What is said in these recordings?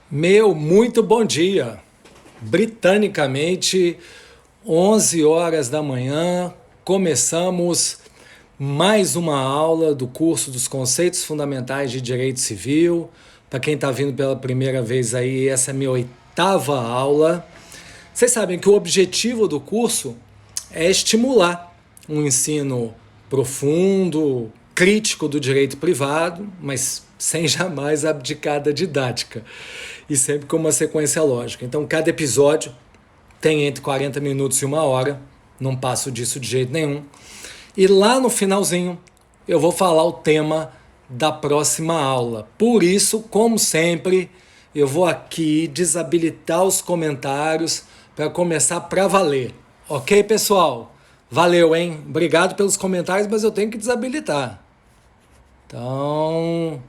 Muito bom dia. Britanicamente, 11 horas da manhã, começamos mais uma aula do curso dos Conceitos Fundamentais de Direito Civil. Para quem está vindo pela primeira vez aí, essa é a minha 8ª aula. Vocês sabem que o objetivo do curso é estimular um ensino profundo, crítico do direito privado, mas sem jamais abdicar da didática e sempre com uma sequência lógica. Então, cada episódio tem entre 40 minutos e 1 hora, não passo disso de jeito nenhum. E lá no finalzinho, eu vou falar o tema da próxima aula. Por isso, como sempre, eu vou aqui desabilitar os comentários para começar para valer. Ok, pessoal? Valeu, hein? Obrigado pelos comentários, mas eu tenho que desabilitar. Então...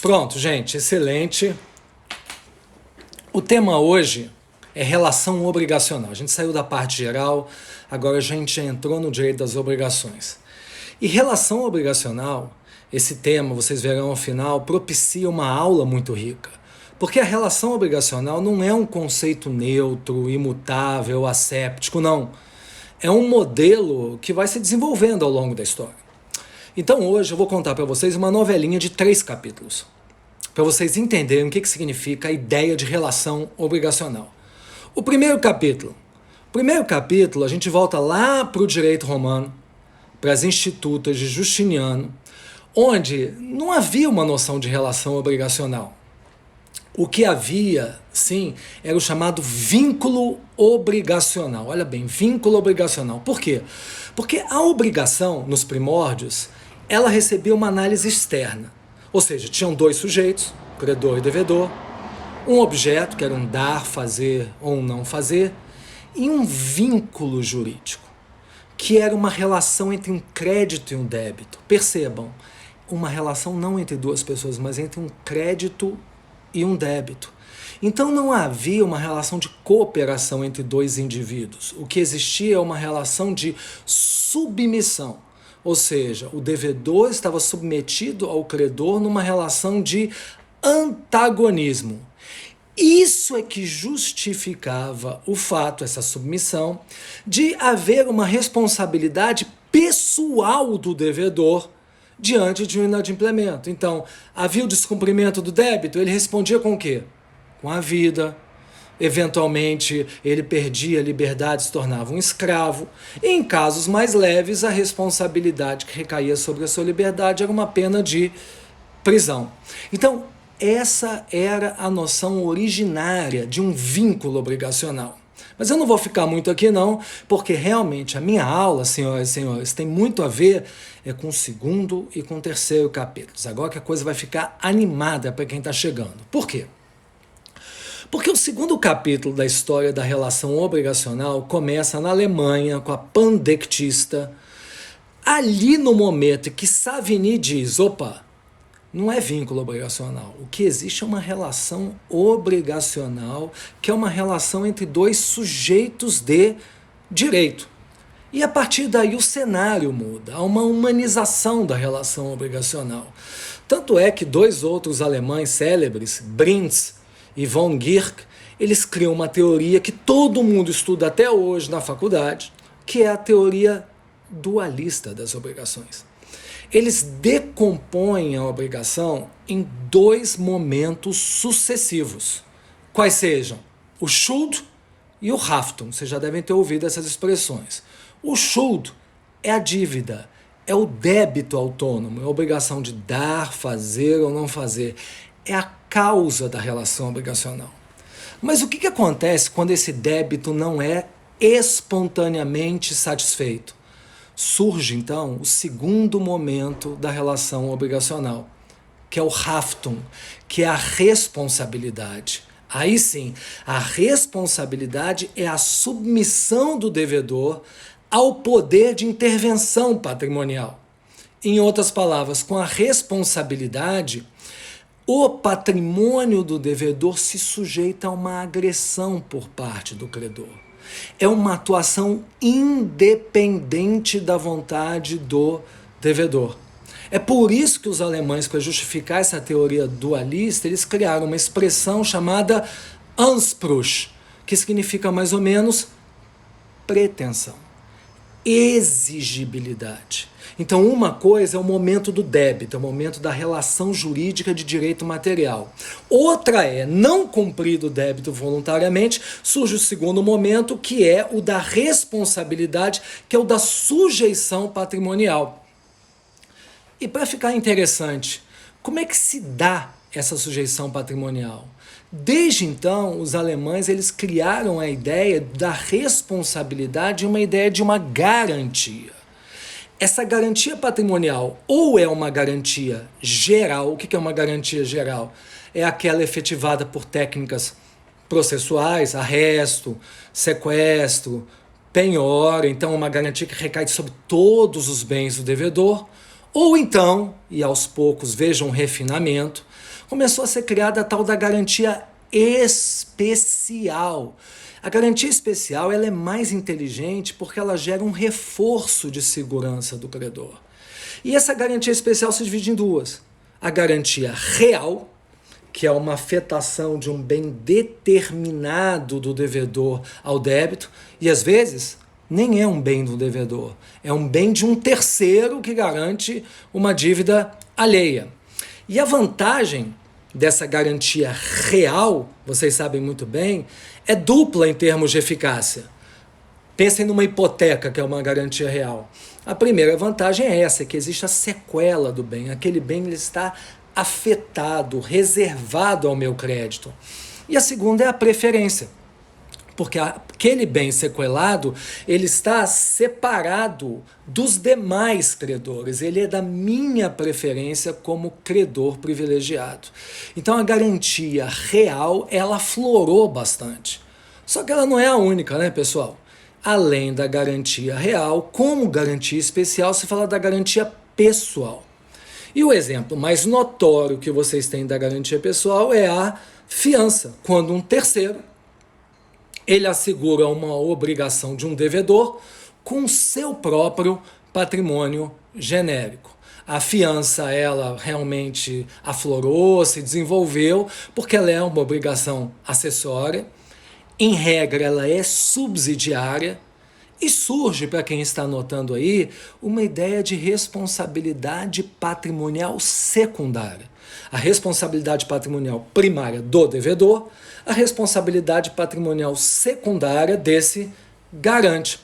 Pronto, gente, excelente. O tema hoje é relação obrigacional. A gente saiu da parte geral, agora a gente entrou no direito das obrigações. E relação obrigacional, esse tema, vocês verão ao final, propicia uma aula muito rica. Porque a relação obrigacional não é um conceito neutro, imutável, asséptico, não. É um modelo que vai se desenvolvendo ao longo da história. Então hoje eu vou contar para vocês uma novelinha de 3 capítulos, para vocês entenderem o que significa a ideia de relação obrigacional. O primeiro capítulo a gente volta lá para o direito romano, para as institutas de Justiniano, onde não havia uma noção de relação obrigacional. O que havia, sim, era o chamado vínculo obrigacional. Olha bem, vínculo obrigacional. Por quê? Porque a obrigação, nos primórdios, ela recebia uma análise externa. Ou seja, tinham 2 sujeitos, credor e devedor, um objeto, que era um dar, fazer ou um não fazer, e um vínculo jurídico, que era uma relação entre um crédito e um débito. Percebam, uma relação não entre 2 pessoas, mas entre um crédito e um débito. Então não havia uma relação de cooperação entre 2 indivíduos. O que existia é uma relação de submissão. Ou seja, o devedor estava submetido ao credor numa relação de antagonismo. Isso é que justificava o fato, essa submissão, de haver uma responsabilidade pessoal do devedor diante de um inadimplemento. Então, havia o descumprimento do débito, ele respondia com o quê? Com a vida. Eventualmente, ele perdia a liberdade, se tornava um escravo. E, em casos mais leves, a responsabilidade que recaía sobre a sua liberdade era uma pena de prisão. Então, essa era a noção originária de um vínculo obrigacional. Mas eu não vou ficar muito aqui não, porque realmente a minha aula, senhoras e senhores, tem muito a ver com o 2º e com o 3º capítulos. Agora que a coisa vai ficar animada para quem está chegando. Por quê? Porque o 2º capítulo da história da relação obrigacional começa na Alemanha com a pandectista. Ali no momento que Savigny diz, opa, não é vínculo obrigacional. O que existe é uma relação obrigacional, que é uma relação entre 2 sujeitos de direito. E a partir daí o cenário muda, há uma humanização da relação obrigacional. Tanto é que 2 outros alemães célebres, Brinz e von Gierk, eles criam uma teoria que todo mundo estuda até hoje na faculdade, que é a teoria dualista das obrigações. Eles decompõem a obrigação em 2 momentos sucessivos, quais sejam o Schuld e o Haftung. Vocês já devem ter ouvido essas expressões. O Schuld é a dívida, é o débito autônomo, é a obrigação de dar, fazer ou não fazer. É a causa da relação obrigacional. Mas o que acontece quando esse débito não é espontaneamente satisfeito? Surge, então, o 2º momento da relação obrigacional, que é o Haftung, que é a responsabilidade. Aí sim, a responsabilidade é a submissão do devedor ao poder de intervenção patrimonial. Em outras palavras, com a responsabilidade, o patrimônio do devedor se sujeita a uma agressão por parte do credor. É uma atuação independente da vontade do devedor. É por isso que os alemães, para justificar essa teoria dualista, eles criaram uma expressão chamada Anspruch, que significa mais ou menos pretensão, exigibilidade. Então, uma coisa é o momento do débito, é o momento da relação jurídica de direito material. Outra é, não cumprido o débito voluntariamente, surge o segundo momento, que é o da responsabilidade, que é o da sujeição patrimonial. E para ficar interessante, como é que se dá essa sujeição patrimonial? Desde então, os alemães eles criaram a ideia da responsabilidade, uma ideia de uma garantia. Essa garantia patrimonial ou é uma garantia geral. O que é uma garantia geral? É aquela efetivada por técnicas processuais, arresto, sequestro, penhora. Então, é uma garantia que recai sobre todos os bens do devedor. Ou então, e aos poucos vejam um refinamento, começou a ser criada a tal da garantia especial. A garantia especial ela é mais inteligente porque ela gera um reforço de segurança do credor. E essa garantia especial se divide em duas. A garantia real, que é uma afetação de um bem determinado do devedor ao débito, e às vezes nem é um bem do devedor, é um bem de um terceiro que garante uma dívida alheia. E a vantagem dessa garantia real, vocês sabem muito bem, é dupla em termos de eficácia. Pensem numa hipoteca, que é uma garantia real. A primeira vantagem é essa, que existe a sequela do bem. Aquele bem ele está afetado, reservado ao meu crédito. E a segunda é a preferência, porque aquele bem sequelado, ele está separado dos demais credores, ele é da minha preferência como credor privilegiado. Então a garantia real, ela aflorou bastante. Só que ela não é a única, né, pessoal? Além da garantia real, como garantia especial, se fala da garantia pessoal. E o exemplo mais notório que vocês têm da garantia pessoal é a fiança, quando um terceiro ele assegura uma obrigação de um devedor com seu próprio patrimônio genérico. A fiança, ela realmente aflorou, se desenvolveu, porque ela é uma obrigação acessória. Em regra, ela é subsidiária. E surge, para quem está anotando aí, uma ideia de responsabilidade patrimonial secundária. A responsabilidade patrimonial primária do devedor, a responsabilidade patrimonial secundária desse garante.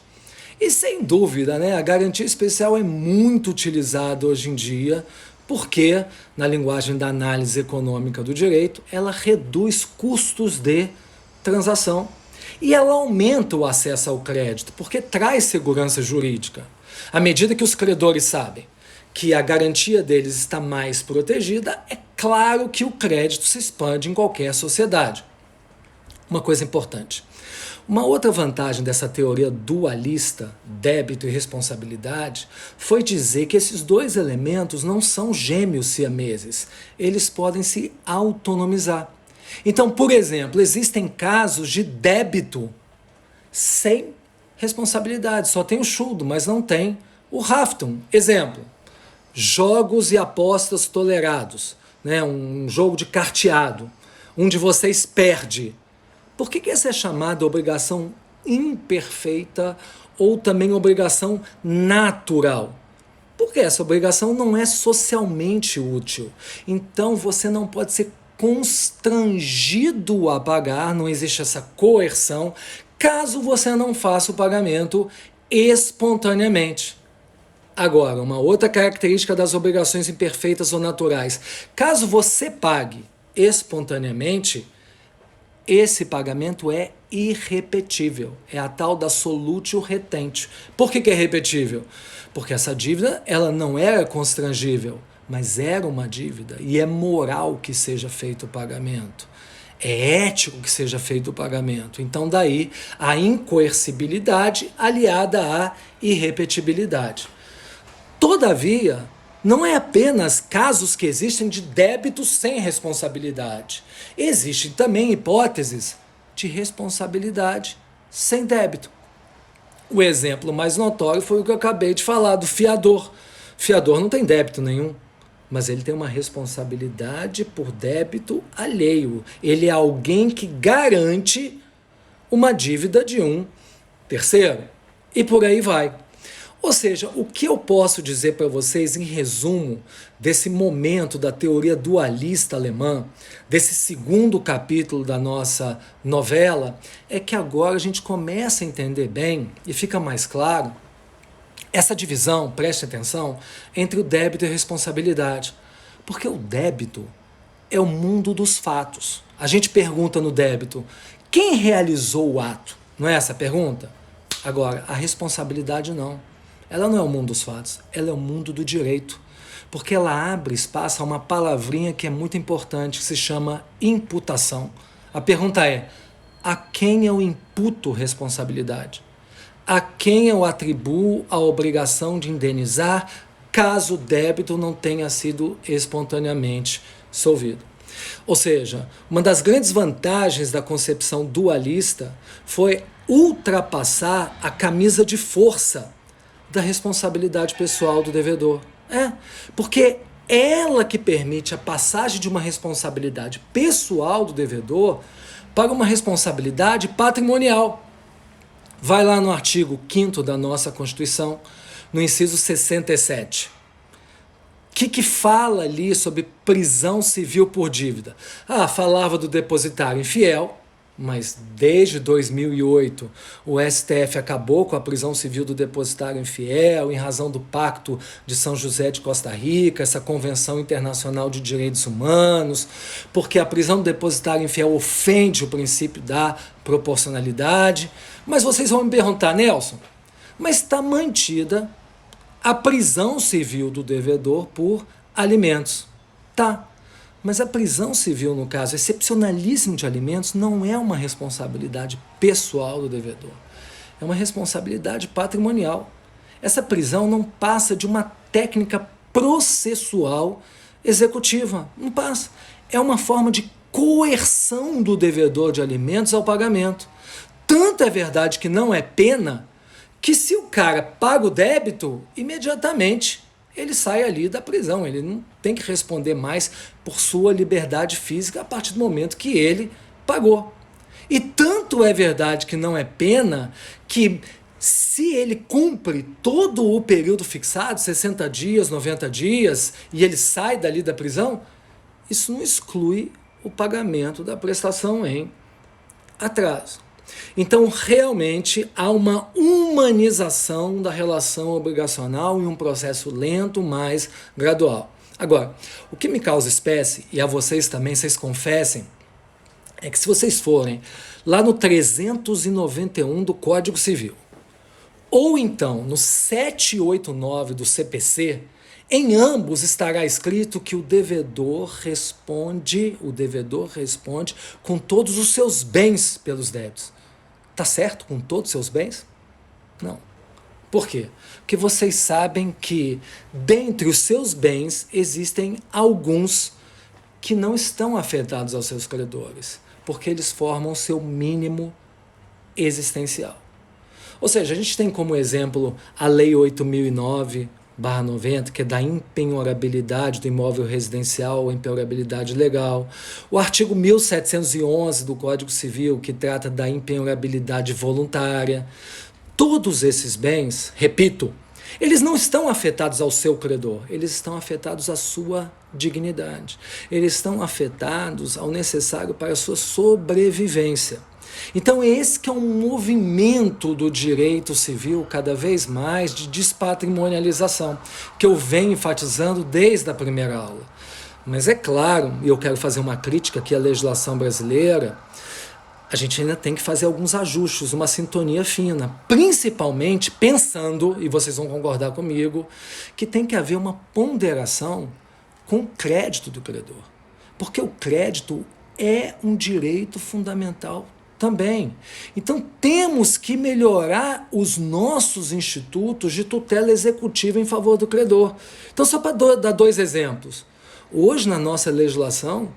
E sem dúvida, né, a garantia especial é muito utilizada hoje em dia, porque, na linguagem da análise econômica do direito, ela reduz custos de transação. E ela aumenta o acesso ao crédito, porque traz segurança jurídica. À medida que os credores sabem que a garantia deles está mais protegida, é claro que o crédito se expande em qualquer sociedade. Uma coisa importante. Uma outra vantagem dessa teoria dualista, débito e responsabilidade, foi dizer que esses dois elementos não são gêmeos siameses. Eles podem se autonomizar. Então, por exemplo, existem casos de débito sem responsabilidade. Só tem o Schulden, mas não tem o Haftung. Exemplo, jogos e apostas tolerados. Né? Um jogo de carteado. Um de vocês perde. Por que essa é chamada obrigação imperfeita ou também obrigação natural? Porque essa obrigação não é socialmente útil. Então, você não pode ser constrangido a pagar, não existe essa coerção, caso você não faça o pagamento espontaneamente. Agora, uma outra característica das obrigações imperfeitas ou naturais, caso você pague espontaneamente, esse pagamento é irrepetível, é a tal da solutio retentio. Por que é irrepetível? Porque essa dívida ela não era constrangível, mas era uma dívida e é moral que seja feito o pagamento. É ético que seja feito o pagamento. Então daí a incoercibilidade aliada à irrepetibilidade. Todavia, não é apenas casos que existem de débitos sem responsabilidade. Existem também hipóteses de responsabilidade sem débito. O exemplo mais notório foi o que eu acabei de falar, do fiador. O fiador não tem débito nenhum. mas ele tem uma responsabilidade por débito alheio. Ele é alguém que garante uma dívida de um terceiro. E por aí vai. Ou seja, o que eu posso dizer para vocês em resumo desse momento da teoria dualista alemã, desse segundo capítulo da nossa novela, é que agora a gente começa a entender bem e fica mais claro essa divisão, preste atenção, entre o débito e a responsabilidade. Porque o débito é o mundo dos fatos. A gente pergunta no débito, quem realizou o ato? Não é essa a pergunta? Agora, a responsabilidade não. Ela não é o mundo dos fatos, ela é o mundo do direito. Porque ela abre espaço a uma palavrinha que é muito importante, que se chama imputação. A pergunta é, a quem eu imputo responsabilidade? A quem eu atribuo a obrigação de indenizar caso o débito não tenha sido espontaneamente solvido? Ou seja, uma das grandes vantagens da concepção dualista foi ultrapassar a camisa de força da responsabilidade pessoal do devedor. Porque ela que permite a passagem de uma responsabilidade pessoal do devedor para uma responsabilidade patrimonial. Vai lá no artigo 5º da nossa Constituição, no inciso 67. O que fala ali sobre prisão civil por dívida? Falava do depositário infiel, mas desde 2008 o STF acabou com a prisão civil do depositário infiel em razão do Pacto de São José de Costa Rica, essa Convenção Internacional de Direitos Humanos, porque a prisão do depositário infiel ofende o princípio da proporcionalidade. Mas vocês vão me perguntar, Nelson, mas está mantida a prisão civil do devedor por alimentos? Tá. Mas a prisão civil, no caso excepcionalíssimo de alimentos, não é uma responsabilidade pessoal do devedor. É uma responsabilidade patrimonial. Essa prisão não passa de uma técnica processual executiva. Não passa. É uma forma de coerção do devedor de alimentos ao pagamento. Tanto é verdade que não é pena, que se o cara paga o débito, imediatamente ele sai ali da prisão, ele não tem que responder mais por sua liberdade física a partir do momento que ele pagou. E tanto é verdade que não é pena, que se ele cumpre todo o período fixado, 60 dias, 90 dias, e ele sai dali da prisão, isso não exclui o pagamento da prestação em atraso. Então, realmente, há uma humanização da relação obrigacional em um processo lento, mas gradual. Agora, o que me causa espécie, e a vocês também, vocês confessem, é que se vocês forem lá no 391 do Código Civil, ou então no 789 do CPC, em ambos estará escrito que o devedor responde com todos os seus bens pelos débitos. Tá certo com todos os seus bens? Não. Por quê? Porque vocês sabem que dentre os seus bens existem alguns que não estão afetados aos seus credores, porque eles formam o seu mínimo existencial. Ou seja, a gente tem como exemplo a Lei 8.009/90, que é da impenhorabilidade do imóvel residencial ou impenhorabilidade legal. O artigo 1711 do Código Civil, que trata da impenhorabilidade voluntária. Todos esses bens, repito, eles não estão afetados ao seu credor, eles estão afetados à sua dignidade. Eles estão afetados ao necessário para a sua sobrevivência. Então esse que é um movimento do direito civil cada vez mais de despatrimonialização, que eu venho enfatizando desde a primeira aula. Mas é claro, e eu quero fazer uma crítica aqui à legislação brasileira, a gente ainda tem que fazer alguns ajustes, uma sintonia fina, principalmente pensando, e vocês vão concordar comigo, que tem que haver uma ponderação com o crédito do credor. Porque o crédito é um direito fundamental também. Então temos que melhorar os nossos institutos de tutela executiva em favor do credor. Então só para dar dois exemplos. Hoje na nossa legislação,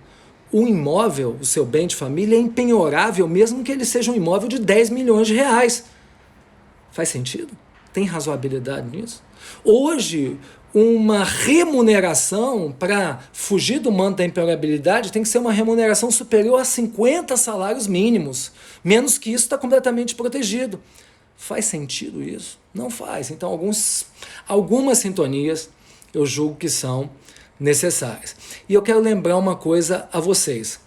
o imóvel, o seu bem de família é impenhorável mesmo que ele seja um imóvel de 10 milhões de reais. Faz sentido? Tem razoabilidade nisso? Hoje uma remuneração para fugir do manto da impermeabilidade tem que ser uma remuneração superior a 50 salários mínimos. Menos que isso está completamente protegido. Faz sentido isso? Não faz. Então, algumas sintonias eu julgo que são necessárias. E eu quero lembrar uma coisa a vocês.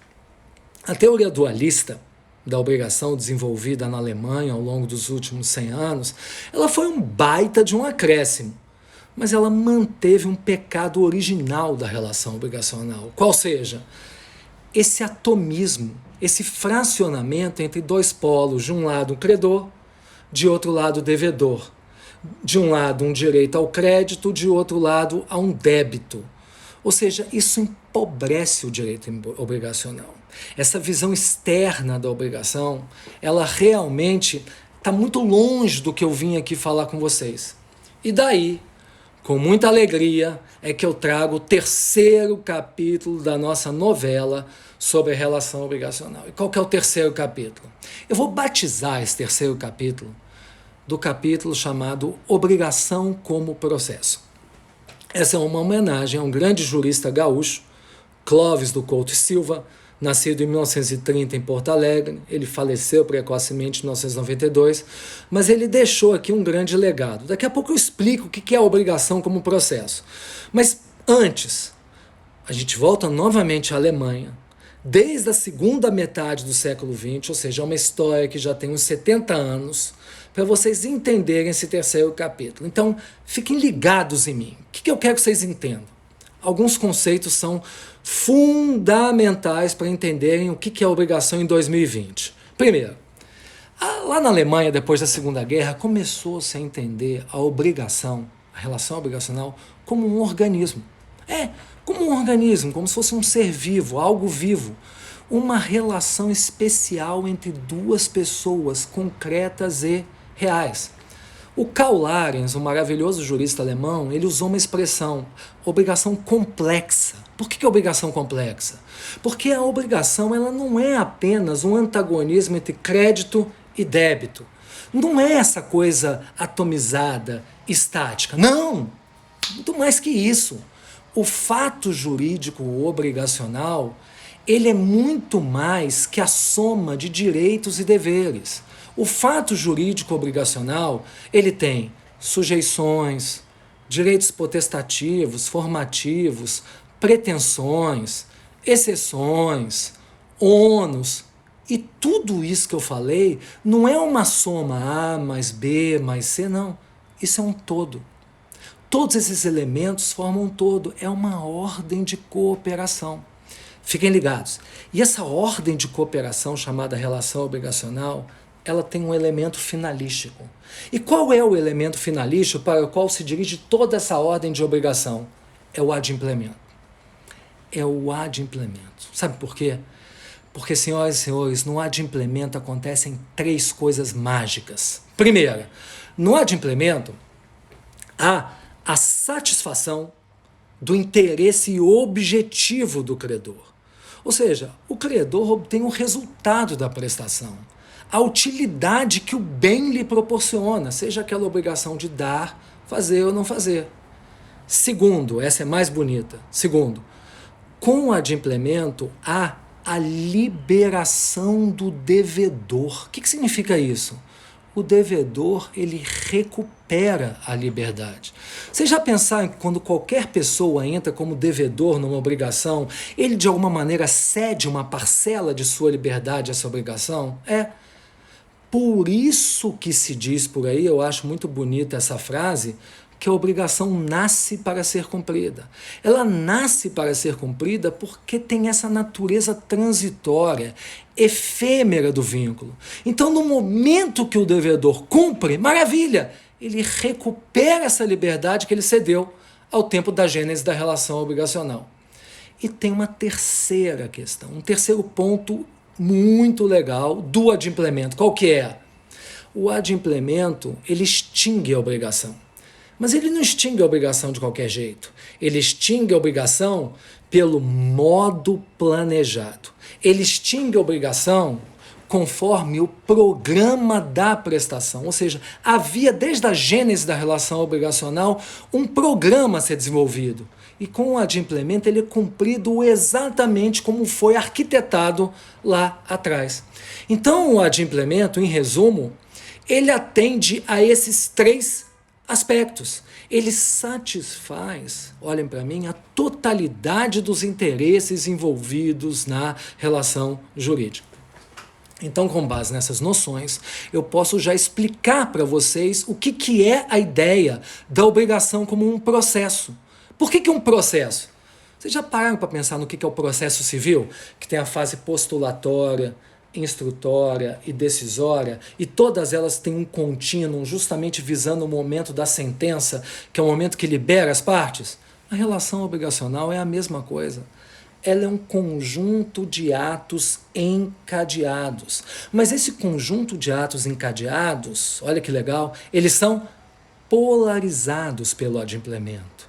A teoria dualista da obrigação desenvolvida na Alemanha ao longo dos últimos 100 anos, ela foi um baita de um acréscimo, mas ela manteve um pecado original da relação obrigacional, qual seja, esse atomismo, esse fracionamento entre dois polos, de um lado o credor, de outro lado o devedor, de um lado um direito ao crédito, de outro lado a um débito. Ou seja, isso empobrece o direito obrigacional. Essa visão externa da obrigação, ela realmente está muito longe do que eu vim aqui falar com vocês. E daí, com muita alegria, é que eu trago o terceiro capítulo da nossa novela sobre a relação obrigacional. E qual que é o terceiro capítulo? Eu vou batizar esse terceiro capítulo do capítulo chamado Obrigação como Processo. Essa é uma homenagem a um grande jurista gaúcho, Clóvis do Couto e Silva, nascido em 1930 em Porto Alegre. Ele faleceu precocemente em 1992, mas ele deixou aqui um grande legado. Daqui a pouco eu explico o que é a obrigação como processo. Mas antes, a gente volta novamente à Alemanha, desde a segunda metade do século XX, ou seja, é uma história que já tem uns 70 anos, para vocês entenderem esse terceiro capítulo. Então, fiquem ligados em mim. O que eu quero que vocês entendam? Alguns conceitos são fundamentais para entenderem o que é obrigação em 2020. Primeiro, lá na Alemanha, depois da Segunda Guerra, começou-se a entender a obrigação, a relação obrigacional, como um organismo. Como um organismo, como se fosse um ser vivo, algo vivo. Uma relação especial entre duas pessoas concretas e reais. O Karl Lorenz, um maravilhoso jurista alemão, ele usou uma expressão, obrigação complexa. Por que obrigação complexa? Porque a obrigação ela não é apenas um antagonismo entre crédito e débito. Não é essa coisa atomizada, estática. Não! Muito mais que isso. O fato jurídico obrigacional, ele é muito mais que a soma de direitos e deveres. O fato jurídico obrigacional, ele tem sujeições, direitos potestativos, formativos, pretensões, exceções, ônus. E tudo isso que eu falei não é uma soma A mais B mais C, não. Isso é um todo. Todos esses elementos formam um todo. É uma ordem de cooperação. Fiquem ligados. E essa ordem de cooperação chamada relação obrigacional, ela tem um elemento finalístico. E qual é o elemento finalístico para o qual se dirige toda essa ordem de obrigação? É o adimplemento. É o adimplemento. Sabe por quê? Porque, senhoras e senhores, no adimplemento acontecem 3 coisas mágicas. Primeira, no adimplemento há a satisfação do interesse objetivo do credor. Ou seja, o credor obtém o resultado da prestação, a utilidade que o bem lhe proporciona, seja aquela obrigação de dar, fazer ou não fazer. Segundo, essa é mais bonita. Segundo, com o adimplemento há a liberação do devedor. O que significa isso? O devedor, ele recupera a liberdade. Vocês já pensaram que quando qualquer pessoa entra como devedor numa obrigação, ele de alguma maneira cede uma parcela de sua liberdade a essa obrigação? Por isso que se diz por aí, eu acho muito bonita essa frase, que a obrigação nasce para ser cumprida. Ela nasce para ser cumprida porque tem essa natureza transitória, efêmera do vínculo. Então, no momento que o devedor cumpre, maravilha, ele recupera essa liberdade que ele cedeu ao tempo da gênese da relação obrigacional. E tem uma terceira questão, um terceiro ponto muito legal do adimplemento. Qual que é? O adimplemento, ele extingue a obrigação. Mas ele não extingue a obrigação de qualquer jeito. Ele extingue a obrigação pelo modo planejado. Ele extingue a obrigação conforme o programa da prestação. Ou seja, havia desde a gênese da relação obrigacional um programa a ser desenvolvido. E com o adimplemento ele é cumprido exatamente como foi arquitetado lá atrás. Então o adimplemento, em resumo, ele atende a esses três aspectos. Ele satisfaz, olhem para mim, a totalidade dos interesses envolvidos na relação jurídica. Então, com base nessas noções, eu posso já explicar para vocês o que é a ideia da obrigação como um processo. Por que um processo? Vocês já pararam para pensar no que é o processo civil? Que tem a fase postulatória, instrutória e decisória, e todas elas têm um contínuo justamente visando o momento da sentença, que é o momento que libera as partes. A relação obrigacional é a mesma coisa. Ela é um conjunto de atos encadeados. Mas esse conjunto de atos encadeados, olha que legal, eles são polarizados pelo adimplemento,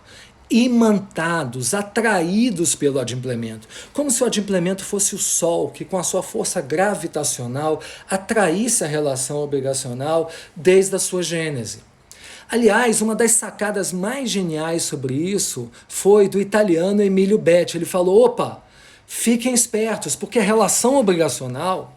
imantados, atraídos pelo adimplemento, como se o adimplemento fosse o Sol, que com a sua força gravitacional atraísse a relação obrigacional desde a sua gênese. Aliás, uma das sacadas mais geniais sobre isso foi do italiano Emilio Betti. Ele falou, opa, fiquem espertos, porque a relação obrigacional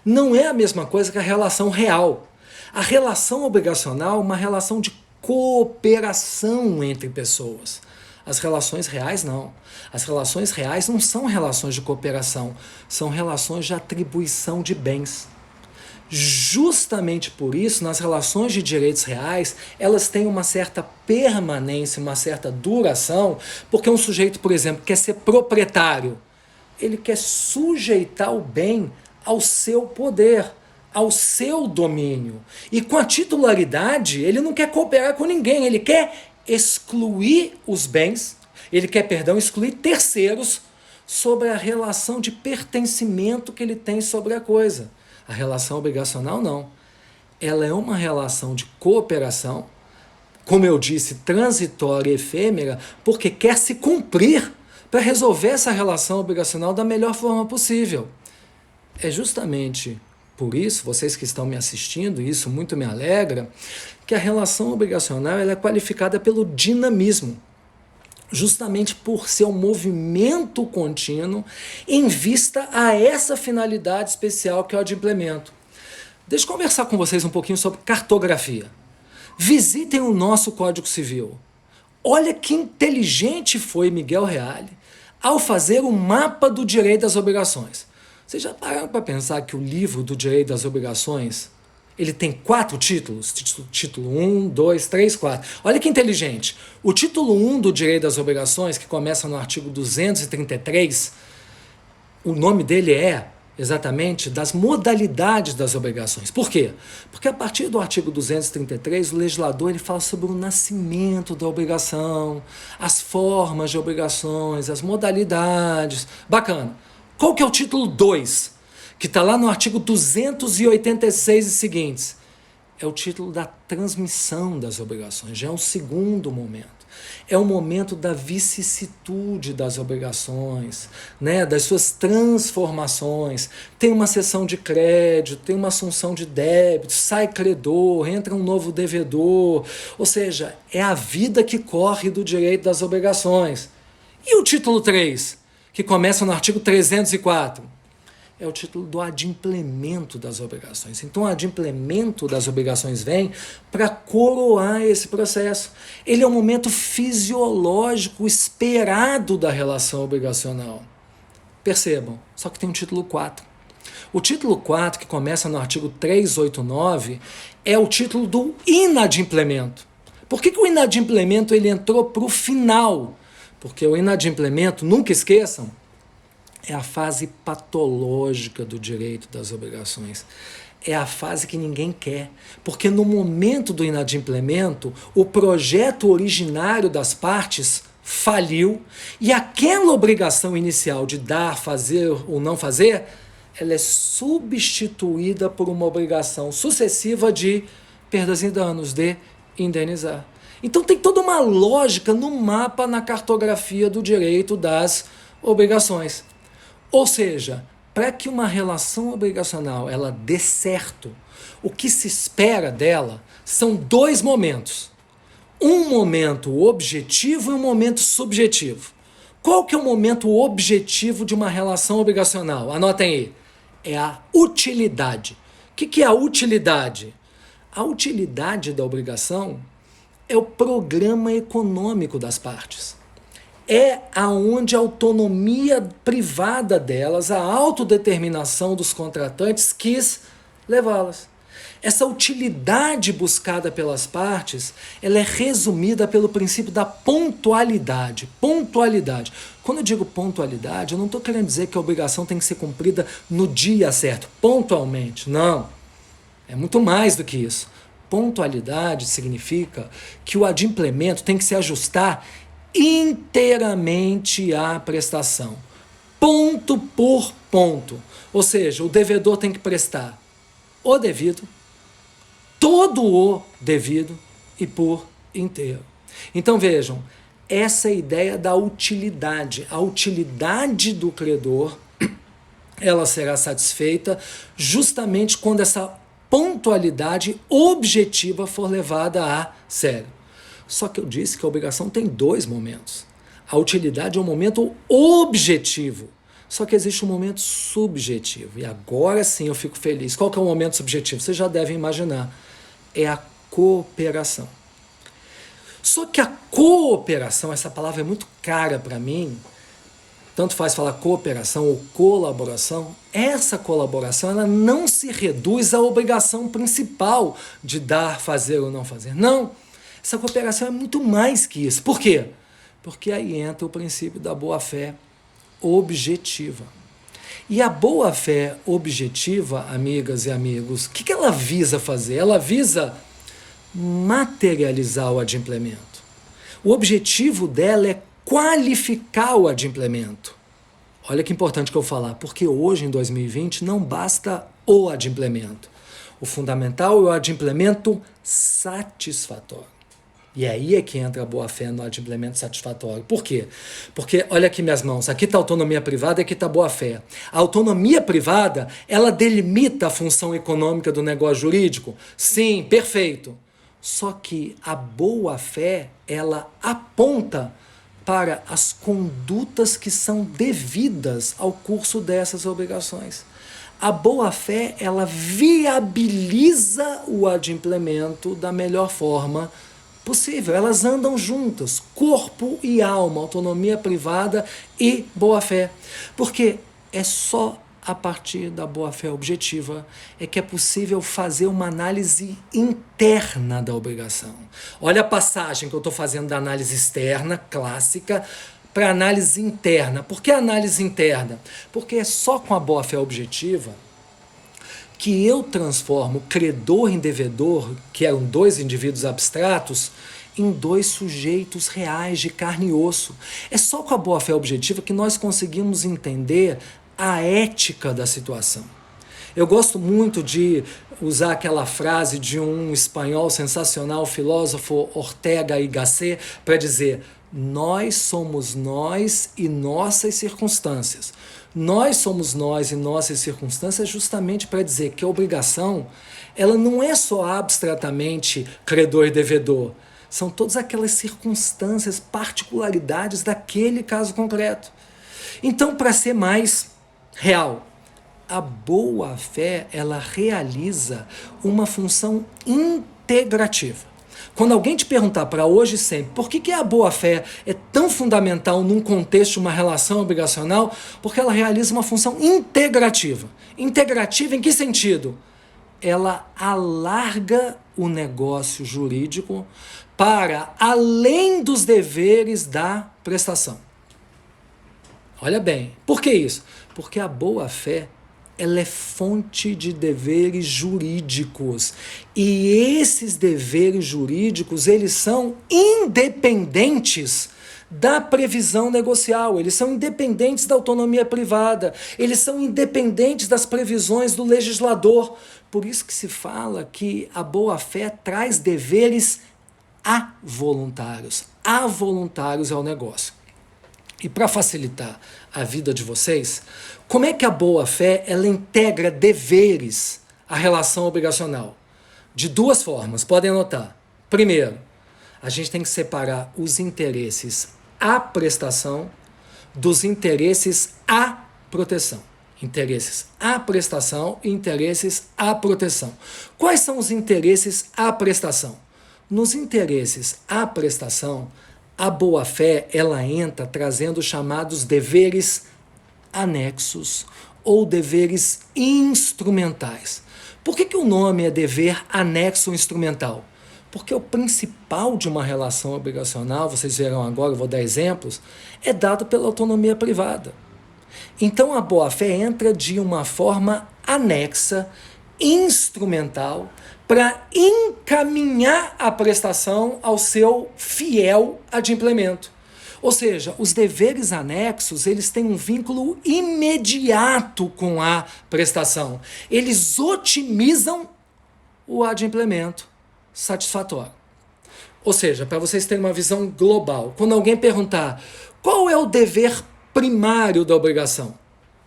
não é a mesma coisa que a relação real. A relação obrigacional é uma relação de cooperação entre pessoas. As relações reais não. As relações reais não são relações de cooperação, são relações de atribuição de bens. Justamente por isso, nas relações de direitos reais, elas têm uma certa permanência, uma certa duração, porque um sujeito, por exemplo, quer ser proprietário, ele quer sujeitar o bem ao seu poder, ao seu domínio. E com a titularidade, ele não quer cooperar com ninguém, ele quer excluir os bens, ele quer, excluir terceiros sobre a relação de pertencimento que ele tem sobre a coisa. A relação obrigacional não. Ela é uma relação de cooperação, como eu disse, transitória e efêmera, porque quer se cumprir para resolver essa relação obrigacional da melhor forma possível. É justamente por isso, vocês que estão me assistindo, e isso muito me alegra, que a relação obrigacional ela é qualificada pelo dinamismo, justamente por ser um movimento contínuo em vista a essa finalidade especial que é o adimplemento. Deixa eu conversar com vocês um pouquinho sobre cartografia. Visitem o nosso Código Civil. Olha que inteligente foi Miguel Reale ao fazer o mapa do direito das obrigações. Vocês já pararam para pensar que o livro do direito das obrigações ele tem 4 títulos? Título 1, 2, 3, 4. Olha que inteligente. O título 1 do direito das obrigações, que começa no artigo 233, o nome dele é exatamente das modalidades das obrigações. Por quê? Porque a partir do artigo 233, o legislador ele fala sobre o nascimento da obrigação, as formas de obrigações, as modalidades. Bacana. Qual que é o título 2? Que está lá no artigo 286 e seguintes. É o título da transmissão das obrigações, já é um segundo momento. É o momento da vicissitude das obrigações, né, das suas transformações. Tem uma cessão de crédito, tem uma assunção de débito, sai credor, entra um novo devedor. Ou seja, é a vida que corre do direito das obrigações. E o título 3, que começa no artigo 304? É o título do adimplemento das obrigações. Então, o adimplemento das obrigações vem para coroar esse processo. Ele é um momento fisiológico esperado da relação obrigacional. Percebam, só que tem um título 4. O título 4, que começa no artigo 389, é o título do inadimplemento. Por que o inadimplemento ele entrou para o final? Porque o inadimplemento, nunca esqueçam, é a fase patológica do direito das obrigações. É a fase que ninguém quer. Porque no momento do inadimplemento, o projeto originário das partes faliu e aquela obrigação inicial de dar, fazer ou não fazer, ela é substituída por uma obrigação sucessiva de perdas e danos, de indenizar. Então tem toda uma lógica no mapa, na cartografia do direito das obrigações. Ou seja, para que uma relação obrigacional ela dê certo, o que se espera dela são dois momentos. Um momento objetivo e um momento subjetivo. Qual que é o momento objetivo de uma relação obrigacional? Anotem aí. É a utilidade. O que é a utilidade? A utilidade da obrigação é o programa econômico das partes. É aonde a autonomia privada delas, a autodeterminação dos contratantes quis levá-las. Essa utilidade buscada pelas partes, ela é resumida pelo princípio da pontualidade. Pontualidade. Quando eu digo pontualidade, eu não estou querendo dizer que a obrigação tem que ser cumprida no dia certo, pontualmente. Não. É muito mais do que isso. Pontualidade significa que o adimplemento tem que se ajustar inteiramente à prestação. Ponto por ponto. Ou seja, o devedor tem que prestar o devido, todo o devido e por inteiro. Então vejam, essa é a ideia da utilidade. A utilidade do credor, ela será satisfeita justamente quando essa pontualidade objetiva for levada a sério. Só que eu disse que a obrigação tem dois momentos. A utilidade é um momento objetivo. Só que existe um momento subjetivo. E agora sim eu fico feliz. Qual que é o momento subjetivo? Vocês já devem imaginar. É a cooperação. Só que a cooperação, essa palavra é muito cara para mim, tanto faz falar cooperação ou colaboração, essa colaboração ela não se reduz à obrigação principal de dar, fazer ou não fazer. Não, essa cooperação é muito mais que isso. Por quê? Porque aí entra o princípio da boa-fé objetiva. E a boa-fé objetiva, amigas e amigos, o que ela visa fazer? Ela visa materializar o adimplemento. O objetivo dela é qualificar o adimplemento. Olha que importante que eu falar, porque hoje, em 2020, não basta o adimplemento. O fundamental é o adimplemento satisfatório. E aí é que entra a boa-fé no adimplemento satisfatório. Por quê? Porque, olha aqui minhas mãos, aqui está a autonomia privada e aqui está a boa-fé. A autonomia privada, ela delimita a função econômica do negócio jurídico? Sim, perfeito. Só que a boa-fé, ela aponta para as condutas que são devidas ao curso dessas obrigações. A boa-fé, ela viabiliza o adimplemento da melhor forma possível. Elas andam juntas, corpo e alma, autonomia privada e boa-fé. Porque é só a partir da boa-fé objetiva é que é possível fazer uma análise interna da obrigação. Olha a passagem que eu estou fazendo da análise externa, clássica, para a análise interna. Por que análise interna? Porque é só com a boa-fé objetiva que eu transformo credor em devedor, que eram dois indivíduos abstratos, em dois sujeitos reais de carne e osso. É só com a boa-fé objetiva que nós conseguimos entender a ética da situação. Eu gosto muito de usar aquela frase de um espanhol sensacional, filósofo Ortega y Gasset, para dizer: nós somos nós e nossas circunstâncias. Nós somos nós e nossas circunstâncias justamente para dizer que a obrigação ela não é só abstratamente credor e devedor. São todas aquelas circunstâncias, particularidades daquele caso concreto. Então, para ser mais real, a boa-fé ela realiza uma função integrativa. Quando alguém te perguntar para hoje e sempre por que a boa-fé é tão fundamental num contexto de uma relação obrigacional, porque ela realiza uma função integrativa. Integrativa em que sentido? Ela alarga o negócio jurídico para além dos deveres da prestação. Olha bem, por que isso? Porque a boa-fé ela é fonte de deveres jurídicos. E esses deveres jurídicos, eles são independentes da previsão negocial, eles são independentes da autonomia privada, eles são independentes das previsões do legislador. Por isso que se fala que a boa-fé traz deveres avoluntários. Avoluntários ao negócio. E para facilitar a vida de vocês, como é que a boa-fé ela integra deveres à relação obrigacional? De duas formas, podem anotar. Primeiro, a gente tem que separar os interesses à prestação dos interesses à proteção. Interesses à prestação e interesses à proteção. Quais são os interesses à prestação? Nos interesses à prestação, a boa-fé ela entra trazendo os chamados deveres anexos ou deveres instrumentais. Por que o nome é dever anexo instrumental? Porque o principal de uma relação obrigacional, vocês verão agora, eu vou dar exemplos, é dado pela autonomia privada. Então a boa-fé entra de uma forma anexa, instrumental, para encaminhar a prestação ao seu fiel adimplemento. Ou seja, os deveres anexos, eles têm um vínculo imediato com a prestação. Eles otimizam o adimplemento satisfatório. Ou seja, para vocês terem uma visão global, quando alguém perguntar qual é o dever primário da obrigação,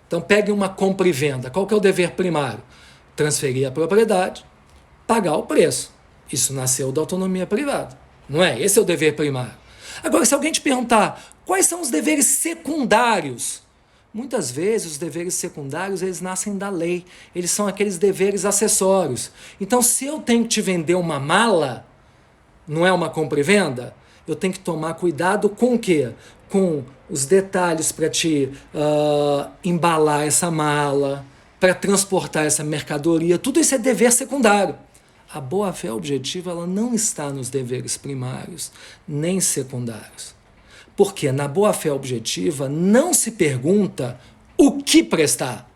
então pegue uma compra e venda, qual que é o dever primário? Transferir a propriedade, pagar o preço. Isso nasceu da autonomia privada, não é? Esse é o dever primário. Agora, se alguém te perguntar quais são os deveres secundários, muitas vezes os deveres secundários eles nascem da lei, eles são aqueles deveres acessórios. Então, se eu tenho que te vender uma mala, não é uma compra e venda, eu tenho que tomar cuidado com o quê? Com os detalhes para te embalar essa mala, para transportar essa mercadoria, tudo isso é dever secundário. A boa-fé objetiva ela não está nos deveres primários nem secundários. Porque na boa-fé objetiva não se pergunta o que prestar.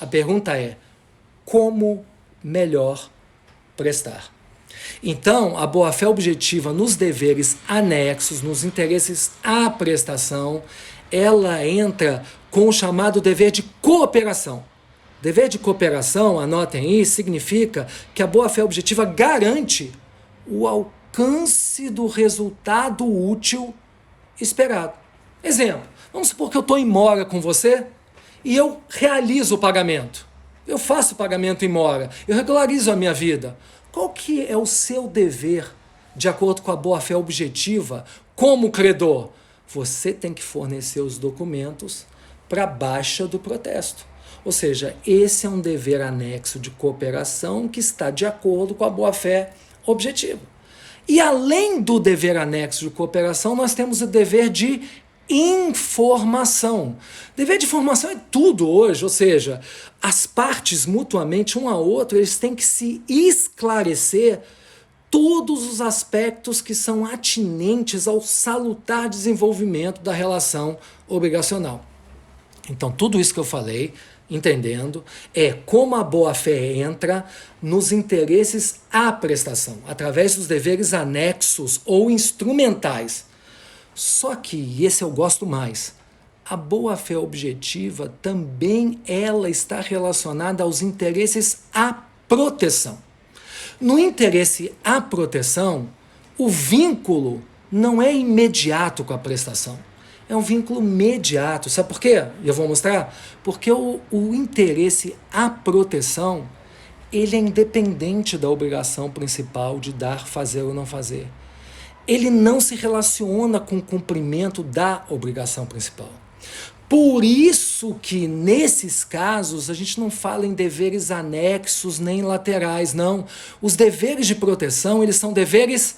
A pergunta é como melhor prestar. Então, a boa-fé objetiva nos deveres anexos, nos interesses à prestação, ela entra com o chamado dever de cooperação. Dever de cooperação, anotem aí, significa que a boa-fé objetiva garante o alcance do resultado útil esperado. Exemplo, vamos supor que eu estou em mora com você e eu realizo o pagamento. Eu faço o pagamento em mora, eu regularizo a minha vida. Qual que é o seu dever, de acordo com a boa-fé objetiva, como credor? Você tem que fornecer os documentos para baixa do protesto. Ou seja, esse é um dever anexo de cooperação que está de acordo com a boa-fé objetiva. E além do dever anexo de cooperação, nós temos o dever de informação. Dever de informação é tudo hoje, ou seja, as partes mutuamente, um ao outro, eles têm que se esclarecer todos os aspectos que são atinentes ao salutar desenvolvimento da relação obrigacional. Então, tudo isso que eu falei, entendendo, é como a boa-fé entra nos interesses à prestação, através dos deveres anexos ou instrumentais. Só que, e esse eu gosto mais, a boa-fé objetiva também ela está relacionada aos interesses à proteção. No interesse à proteção, o vínculo não é imediato com a prestação. É um vínculo imediato. Sabe por quê? Eu vou mostrar. Porque o interesse à proteção, ele é independente da obrigação principal de dar, fazer ou não fazer. Ele não se relaciona com o cumprimento da obrigação principal. Por isso que, nesses casos, a gente não fala em deveres anexos nem laterais, não. Os deveres de proteção, eles são deveres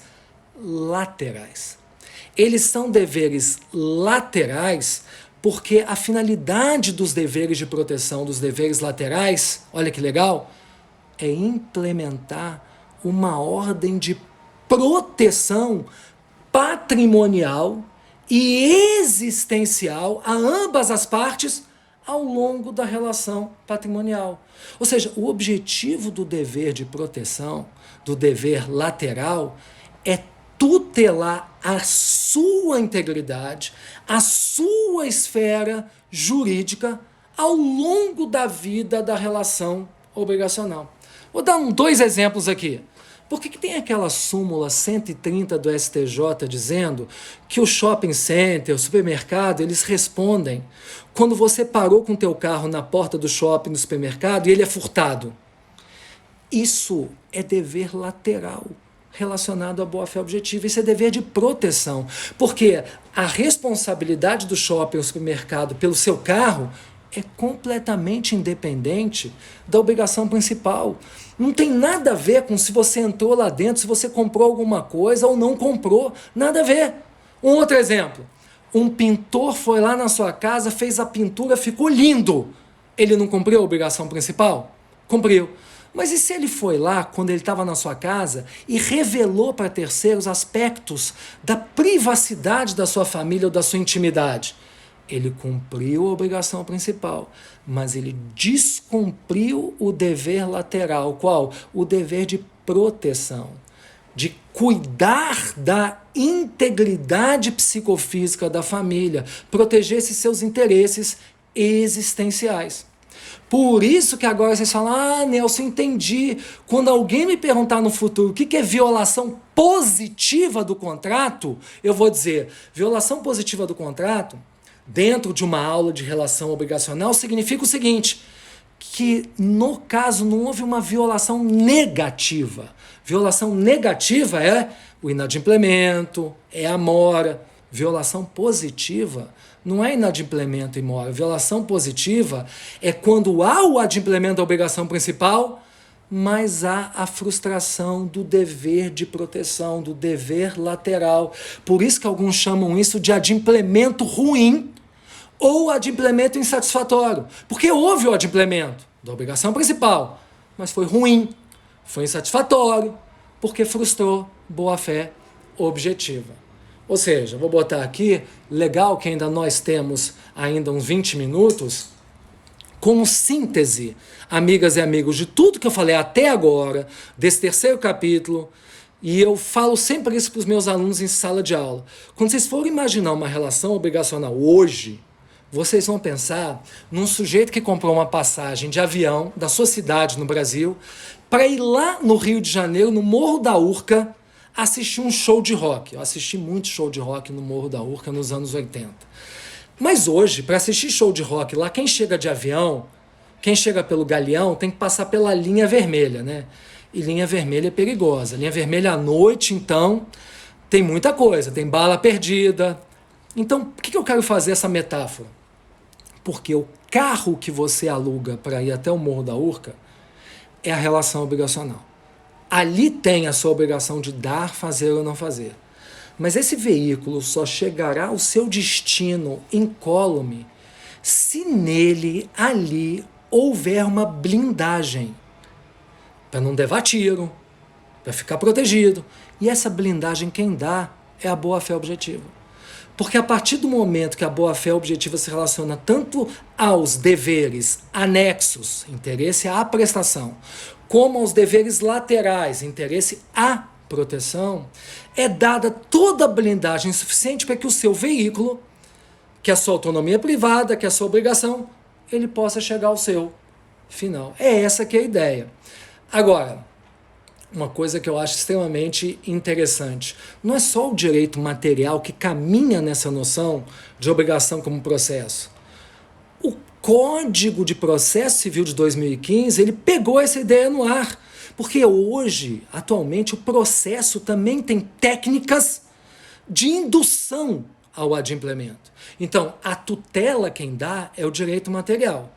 laterais. Eles são deveres laterais porque a finalidade dos deveres de proteção, dos deveres laterais, olha que legal, é implementar uma ordem de proteção patrimonial e existencial a ambas as partes ao longo da relação patrimonial. Ou seja, o objetivo do dever de proteção, do dever lateral, é tutelar a sua integridade, a sua esfera jurídica ao longo da vida da relação obrigacional. Vou dar dois exemplos aqui. Por que tem aquela súmula 130 do STJ dizendo que o shopping center, o supermercado, eles respondem quando você parou com o teu carro na porta do shopping, do supermercado, e ele é furtado? Isso é dever lateral relacionado à boa-fé objetiva. Isso é dever de proteção. Porque a responsabilidade do shopping ou supermercado pelo seu carro é completamente independente da obrigação principal. Não tem nada a ver com se você entrou lá dentro, se você comprou alguma coisa ou não comprou. Nada a ver. Um outro exemplo. Um pintor foi lá na sua casa, fez a pintura, ficou lindo. Ele não cumpriu a obrigação principal? Cumpriu. Mas e se ele foi lá, quando ele estava na sua casa, e revelou para terceiros aspectos da privacidade da sua família ou da sua intimidade? Ele cumpriu a obrigação principal, mas ele descumpriu o dever lateral. Qual? O dever de proteção, de cuidar da integridade psicofísica da família, proteger esses seus interesses existenciais. Por isso que agora vocês falam, Nelson, entendi. Quando alguém me perguntar no futuro o que é violação positiva do contrato, eu vou dizer, violação positiva do contrato, dentro de uma aula de relação obrigacional, significa o seguinte, que no caso não houve uma violação negativa. Violação negativa é o inadimplemento, é a mora. Violação positiva não é inadimplemento e mora. Violação positiva é quando há o adimplemento da obrigação principal, mas há a frustração do dever de proteção, do dever lateral. Por isso que alguns chamam isso de adimplemento ruim ou adimplemento insatisfatório. Porque houve o adimplemento da obrigação principal, mas foi ruim, foi insatisfatório, porque frustrou boa-fé objetiva. Ou seja, vou botar aqui, legal que ainda nós temos ainda uns 20 minutos, como síntese, amigas e amigos, de tudo que eu falei até agora, desse terceiro capítulo, e eu falo sempre isso para os meus alunos em sala de aula. Quando vocês forem imaginar uma relação obrigacional hoje, vocês vão pensar num sujeito que comprou uma passagem de avião da sua cidade no Brasil para ir lá no Rio de Janeiro, no Morro da Urca, assistir um show de rock. Eu assisti muito show de rock no Morro da Urca nos anos 80. Mas hoje, para assistir show de rock lá, quem chega de avião, quem chega pelo Galeão, tem que passar pela linha vermelha, né? E linha vermelha é perigosa. Linha vermelha à noite, então, tem muita coisa. Tem bala perdida. Então, por que eu quero fazer essa metáfora? Porque o carro que você aluga para ir até o Morro da Urca é a relação obrigacional. Ali tem a sua obrigação de dar, fazer ou não fazer. Mas esse veículo só chegará ao seu destino incólume se nele, ali, houver uma blindagem. Para não levar tiro, para ficar protegido. E essa blindagem quem dá é a boa-fé objetiva. Porque a partir do momento que a boa-fé objetiva se relaciona tanto aos deveres anexos, interesse à prestação, como aos deveres laterais, interesse à proteção, é dada toda a blindagem suficiente para que o seu veículo, que é a sua autonomia privada, que é a sua obrigação, ele possa chegar ao seu final. É essa que é a ideia. Agora, uma coisa que eu acho extremamente interessante, não é só o direito material que caminha nessa noção de obrigação como processo. O Código de Processo Civil de 2015, ele pegou essa ideia no ar, porque hoje, atualmente, o processo também tem técnicas de indução ao adimplemento. Então, a tutela quem dá é o direito material.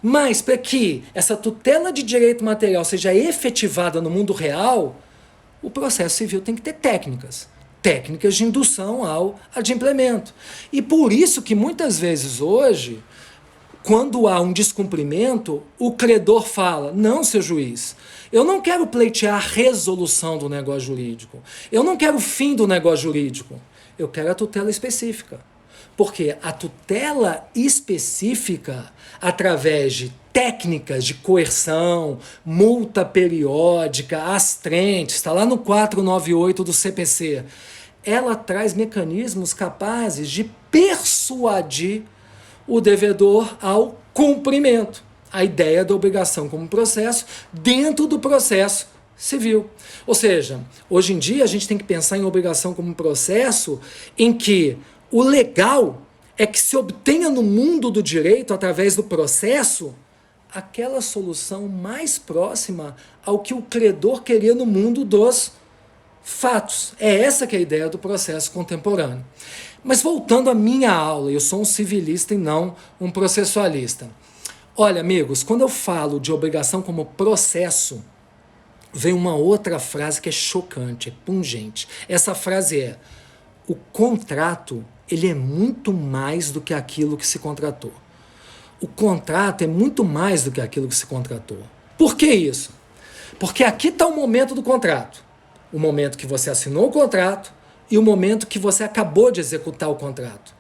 Mas para que essa tutela de direito material seja efetivada no mundo real, o processo civil tem que ter técnicas de indução ao adimplemento. E por isso que muitas vezes hoje, quando há um descumprimento, o credor fala, não, seu juiz, eu não quero pleitear a resolução do negócio jurídico, eu não quero o fim do negócio jurídico, eu quero a tutela específica. Porque a tutela específica, através de técnicas de coerção, multa periódica, astrentes, está lá no 498 do CPC, ela traz mecanismos capazes de persuadir o devedor ao cumprimento. A ideia da obrigação como processo dentro do processo civil. Ou seja, hoje em dia a gente tem que pensar em obrigação como um processo em que o legal é que se obtenha no mundo do direito, através do processo, aquela solução mais próxima ao que o credor queria no mundo dos fatos. É essa que é a ideia do processo contemporâneo. Mas voltando à minha aula, eu sou um civilista e não um processualista. Olha, amigos, quando eu falo de obrigação como processo, vem uma outra frase que é chocante, é pungente. Essa frase é: o contrato, ele é muito mais do que aquilo que se contratou. O contrato é muito mais do que aquilo que se contratou. Por que isso? Porque aqui está o momento do contrato. O momento que você assinou o contrato e o momento que você acabou de executar o contrato.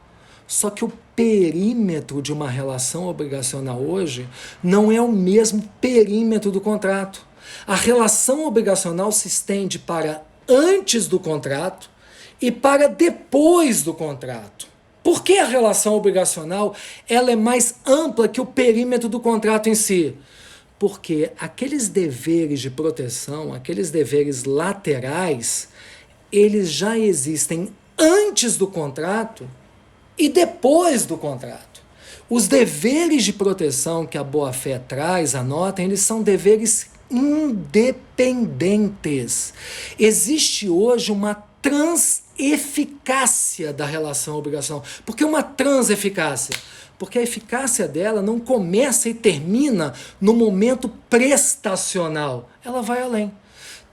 Só que o perímetro de uma relação obrigacional hoje não é o mesmo perímetro do contrato. A relação obrigacional se estende para antes do contrato e para depois do contrato. Por que a relação obrigacional ela é mais ampla que o perímetro do contrato em si? Porque aqueles deveres de proteção, aqueles deveres laterais, eles já existem antes do contrato e depois do contrato. Os deveres de proteção que a boa-fé traz, anotem, eles são deveres independentes. Existe hoje uma transeficácia da relação obrigação. Por que uma transeficácia? Porque a eficácia dela não começa e termina no momento prestacional. Ela vai além.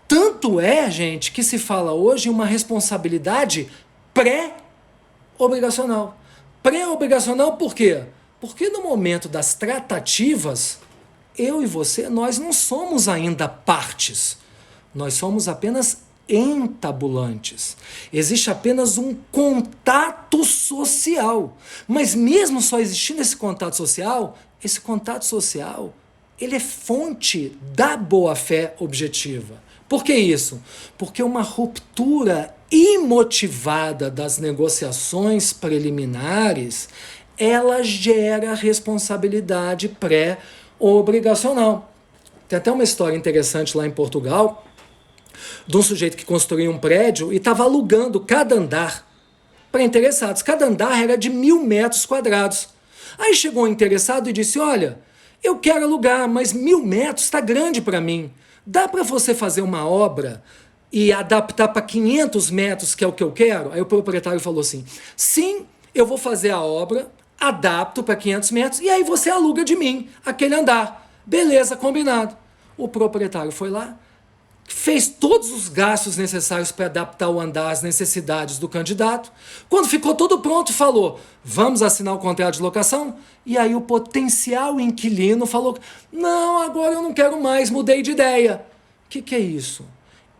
Tanto é, gente, que se fala hoje em uma responsabilidade pré-obrigacional. Pré-obrigacional por quê? Porque no momento das tratativas, eu e você, nós não somos ainda partes. Nós somos apenas entabulantes. Existe apenas um contato social. Mas mesmo só existindo esse contato social, ele é fonte da boa-fé objetiva. Por que isso? Porque uma ruptura imotivada das negociações preliminares, ela gera responsabilidade pré-obrigacional. Tem até uma história interessante lá em Portugal, de um sujeito que construiu um prédio e estava alugando cada andar para interessados. Cada andar era de 1.000 metros quadrados. Aí chegou um interessado e disse: olha, eu quero alugar, mas 1.000 metros está grande para mim. Dá para você fazer uma obra e adaptar para 500 metros, que é o que eu quero? Aí o proprietário falou assim: sim, eu vou fazer a obra, adapto para 500 metros e aí você aluga de mim aquele andar. Beleza, combinado. O proprietário foi lá, fez todos os gastos necessários para adaptar o andar às necessidades do candidato. Quando ficou tudo pronto, falou: vamos assinar o contrato de locação? E aí o potencial inquilino falou: não, agora eu não quero mais, mudei de ideia. O que é isso?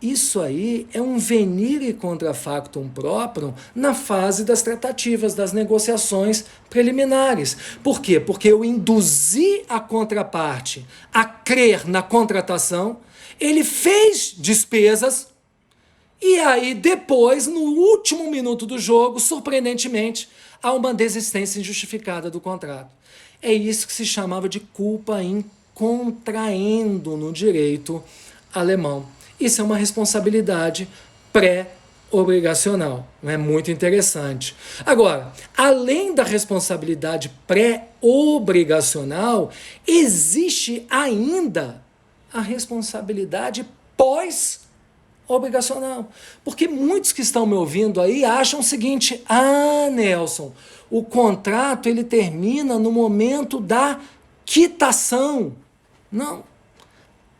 Isso aí é um venire contra factum próprio na fase das tratativas, das negociações preliminares. Por quê? Porque eu induzi a contraparte a crer na contratação, ele fez despesas e aí depois, no último minuto do jogo, surpreendentemente, há uma desistência injustificada do contrato. É isso que se chamava de culpa in contraendo no direito alemão. Isso é uma responsabilidade pré-obrigacional. Não é muito interessante. Agora, além da responsabilidade pré-obrigacional, existe ainda a responsabilidade pós-obrigacional. Porque muitos que estão me ouvindo aí acham o seguinte: ah, Nelson, o contrato ele termina no momento da quitação. Não.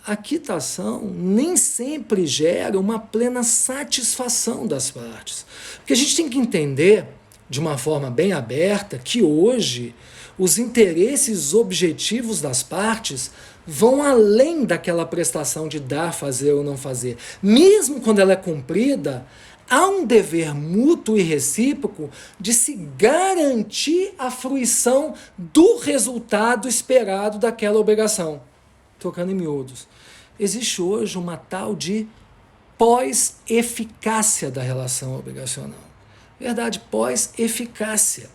A quitação nem sempre gera uma plena satisfação das partes. Porque a gente tem que entender, de uma forma bem aberta, que hoje os interesses objetivos das partes vão além daquela prestação de dar, fazer ou não fazer. Mesmo quando ela é cumprida, há um dever mútuo e recíproco de se garantir a fruição do resultado esperado daquela obrigação. Tocando em miúdos. Existe hoje uma tal de pós-eficácia da relação obrigacional. Verdade, pós-eficácia.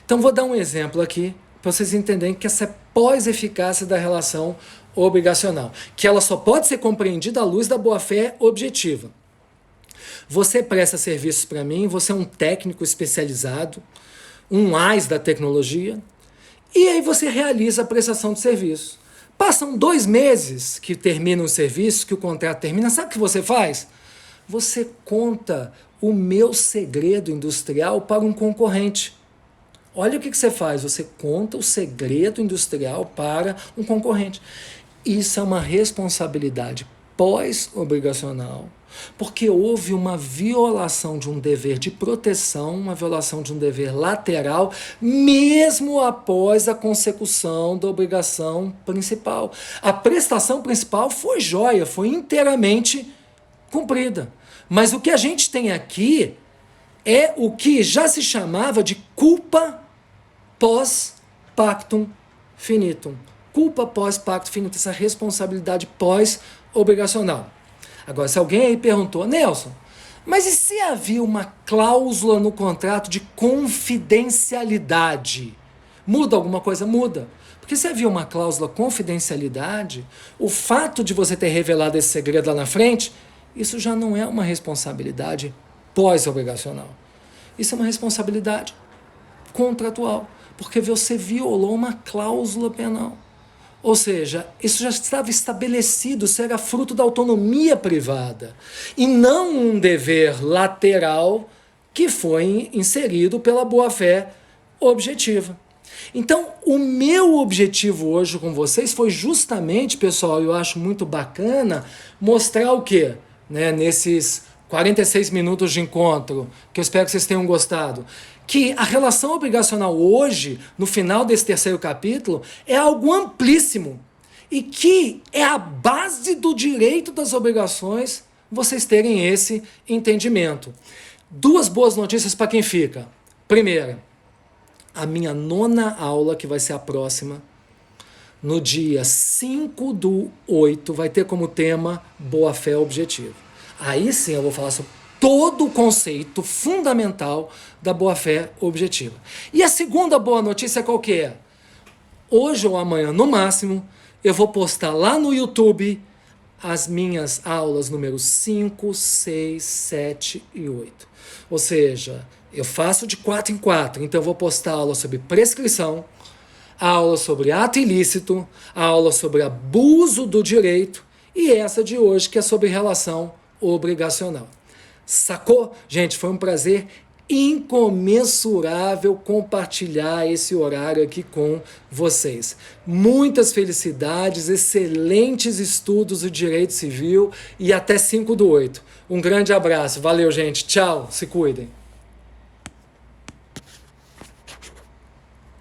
Então vou dar um exemplo aqui para vocês entenderem que essa é pós-eficácia da relação obrigacional, que ela só pode ser compreendida à luz da boa-fé objetiva. Você presta serviços para mim, você é um técnico especializado, um AIS da tecnologia, e aí você realiza a prestação de serviço. Passam 2 meses que termina o serviço, que o contrato termina, sabe o que você faz? Você conta o meu segredo industrial para um concorrente. Olha o que você faz, você conta o segredo industrial para um concorrente. Isso é uma responsabilidade pós-obrigacional, porque houve uma violação de um dever de proteção, uma violação de um dever lateral, mesmo após a consecução da obrigação principal. A prestação principal foi jóia, foi inteiramente cumprida. Mas o que a gente tem aqui é o que já se chamava de culpa pós-pactum finitum. Culpa pós-pactum finitum, essa responsabilidade pós-obrigacional. Agora, se alguém aí perguntou, Nelson, mas e se havia uma cláusula no contrato de confidencialidade? Muda alguma coisa? Muda. Porque se havia uma cláusula confidencialidade, o fato de você ter revelado esse segredo lá na frente, isso já não é uma responsabilidade pós-obrigacional. Isso é uma responsabilidade contratual, porque você violou uma cláusula penal. Ou seja, isso já estava estabelecido, isso era fruto da autonomia privada, e não um dever lateral que foi inserido pela boa-fé objetiva. Então, o meu objetivo hoje com vocês foi justamente, pessoal, eu acho muito bacana, mostrar o quê? Nesses 46 minutos de encontro, que eu espero que vocês tenham gostado, que a relação obrigacional hoje, no final desse 3º capítulo, é algo amplíssimo e que é a base do direito das obrigações vocês terem esse entendimento. 2 boas notícias para quem fica. Primeira, a minha 9ª aula, que vai ser a próxima, no dia 5/8, vai ter como tema boa-fé objetiva. Aí sim eu vou falar sobre todo o conceito fundamental da boa-fé objetiva. E a segunda boa notícia qual que é? Hoje ou amanhã, no máximo, eu vou postar lá no YouTube as minhas aulas números 5, 6, 7 e 8. Ou seja, eu faço de 4 em 4, então eu vou postar aula sobre prescrição, a aula sobre ato ilícito, a aula sobre abuso do direito e essa de hoje que é sobre relação obrigacional. Sacou? Gente, foi um prazer incomensurável compartilhar esse horário aqui com vocês. Muitas felicidades, excelentes estudos do direito civil e até 5/8. Um grande abraço. Valeu, gente. Tchau. Se cuidem.